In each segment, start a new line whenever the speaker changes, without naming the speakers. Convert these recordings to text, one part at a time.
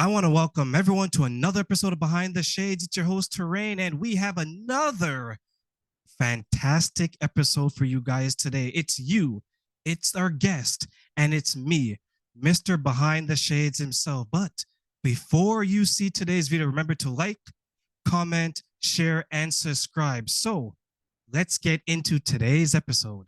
I want to welcome everyone to another episode of Behind the Shades. It's your host, Erin, and we have another fantastic episode for you guys today. It's you, it's our guest, and it's me, Mr. Behind the Shades himself. But before you see today's video, remember to like, comment, share, and subscribe. So let's get into today's episode.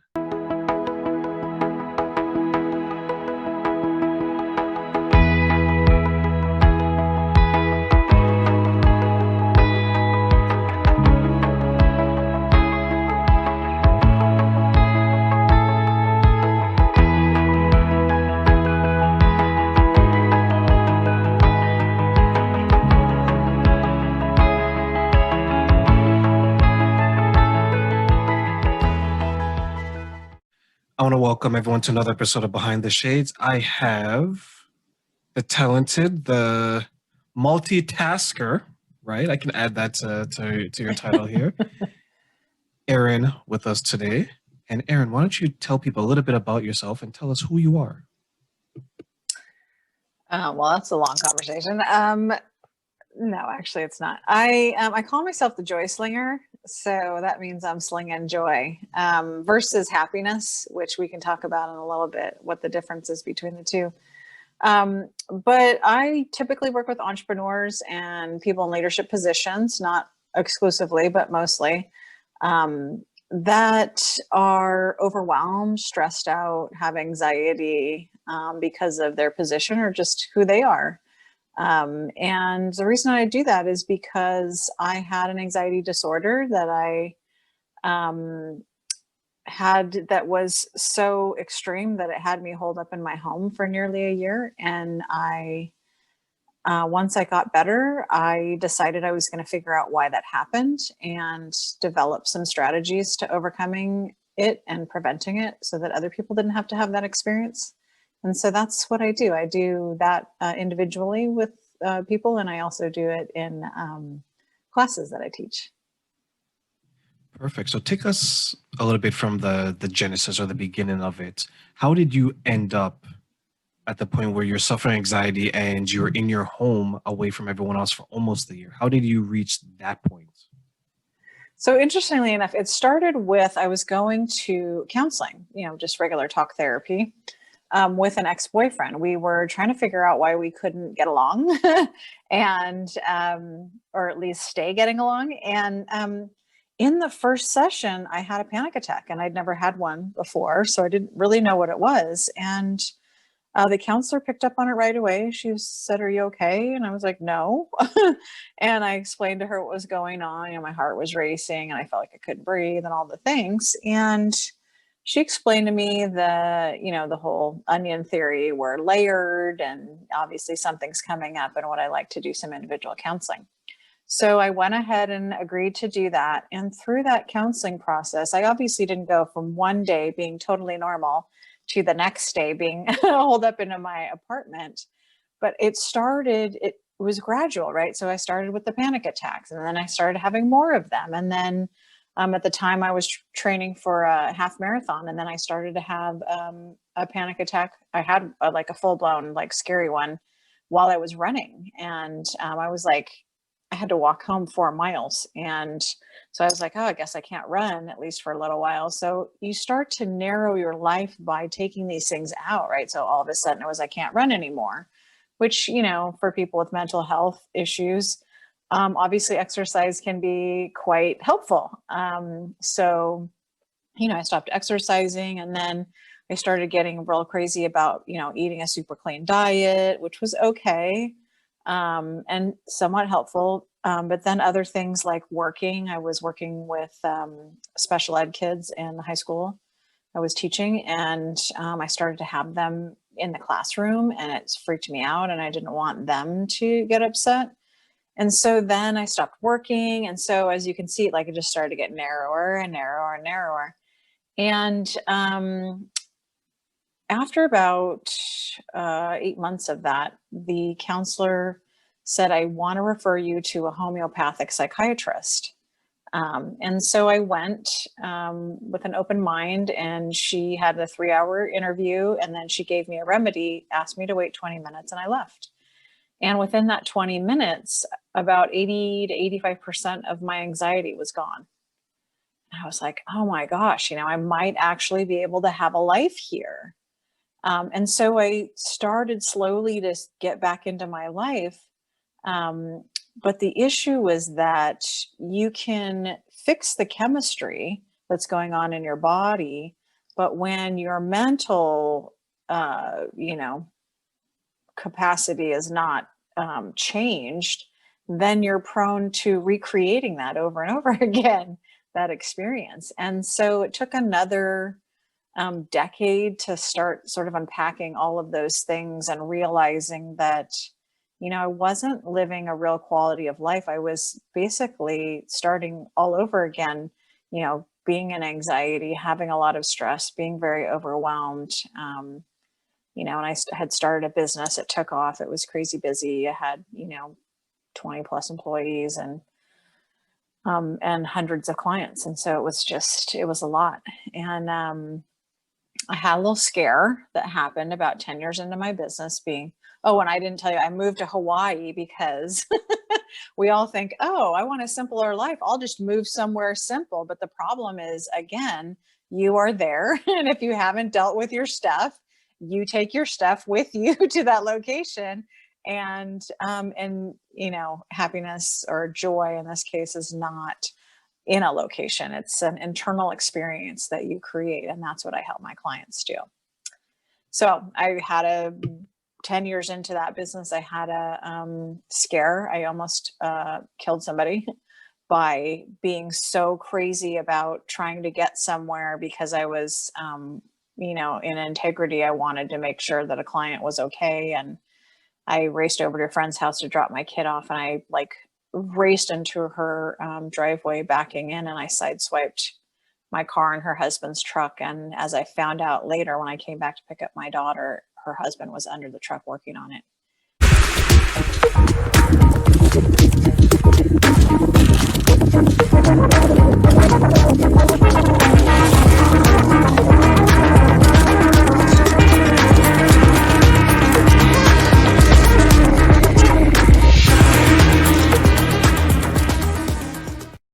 I want to welcome everyone to another episode of Behind the Shades. I have the talented, the multitasker, right? I can add that to your title here. Erin with us today. And Erin, why don't you tell people a little bit about yourself and tell us who you are?
Well, that's a long conversation. No, actually, it's not. I call myself the joy slinger, so that means I'm slinging joy versus happiness, which we can talk about in a little bit, what the difference is between the two. But I typically work with entrepreneurs and people in leadership positions, not exclusively, but mostly, that are overwhelmed, stressed out, have anxiety because of their position or just who they are. And the reason I do that is because I had an anxiety disorder that I had that was so extreme that it had me holed up in my home for nearly a year. And once I got better, I decided I was going to figure out why that happened and develop some strategies to overcoming it and preventing it so that other people didn't have to have that experience. And so that's what I do. I do that individually with people, and I also do it in classes that I teach.
Perfect. So take us a little bit from the genesis or the beginning of it. How did you end up at the point where you're suffering anxiety and you're in your home away from everyone else for almost a year? How did you reach that point?
So interestingly enough, it started with I was going to counseling, just regular talk therapy. With an ex-boyfriend. We were trying to figure out why we couldn't get along and, or at least stay getting along. And in the first session, I had a panic attack and I'd never had one before. So I didn't really know what it was. And the counselor picked up on it right away. She said, "Are you okay?" And I was like, "No." And I explained to her what was going on. My heart was racing and I felt like I couldn't breathe and all the things. And she explained to me the whole onion theory, we're layered and obviously something's coming up and what I like to do some individual counseling. So I went ahead and agreed to do that. And through that counseling process, I obviously didn't go from one day being totally normal to the next day being holed up into my apartment. But it was gradual, right? So I started with the panic attacks and then I started having more of them. And then at the time I was training for a half marathon and then I started to have a panic attack. I had like a full blown, like scary one while I was running. And I was like, I had to walk home 4 miles. And so I was like, oh, I guess I can't run at least for a little while. So you start to narrow your life by taking these things out, right? So all of a sudden it was, I can't run anymore, which, for people with mental health issues, obviously exercise can be quite helpful. So, I stopped exercising and then I started getting real crazy about, eating a super clean diet, which was okay. And somewhat helpful. But then other things like I was working with special ed kids in high school. I was teaching and I started to have them in the classroom and it's freaked me out and I didn't want them to get upset. And so then I stopped working. And so as you can see, like it just started to get narrower and narrower and narrower. And after about 8 months of that, the counselor said, "I want to refer you to a homeopathic psychiatrist." And so I went with an open mind and she had a 3-hour interview and then she gave me a remedy, asked me to wait 20 minutes and I left. And within that 20 minutes, about 80 to 85% of my anxiety was gone. And I was like, oh my gosh, I might actually be able to have a life here. And so I started slowly to get back into my life. Um, but the issue was that you can fix the chemistry that's going on in your body, but when your mental, uh, you know, capacity is not changed, then you're prone to recreating that over and over again, that experience. And so it took another decade to start sort of unpacking all of those things and realizing that, I wasn't living a real quality of life. I was basically starting all over again, being in anxiety, having a lot of stress, being very overwhelmed. And I had started a business. It took off. It was crazy busy. I had, 20 plus employees and hundreds of clients. And so it was a lot. And I had a little scare that happened about 10 years into my business and I didn't tell you, I moved to Hawaii because we all think, oh, I want a simpler life. I'll just move somewhere simple. But the problem is, again, you are there. And if you haven't dealt with your stuff, you take your stuff with you to that location. And happiness or joy in this case is not in a location. It's an internal experience that you create. And that's what I help my clients do. So I had 10 years into that business, I had a scare. I almost killed somebody by being so crazy about trying to get somewhere because I was, in integrity. I wanted to make sure that a client was okay. And I raced over to a friend's house to drop my kid off, and I raced into her driveway backing in, and I sideswiped my car and her husband's truck. And as I found out later when I came back to pick up my daughter, her husband was under the truck working on it.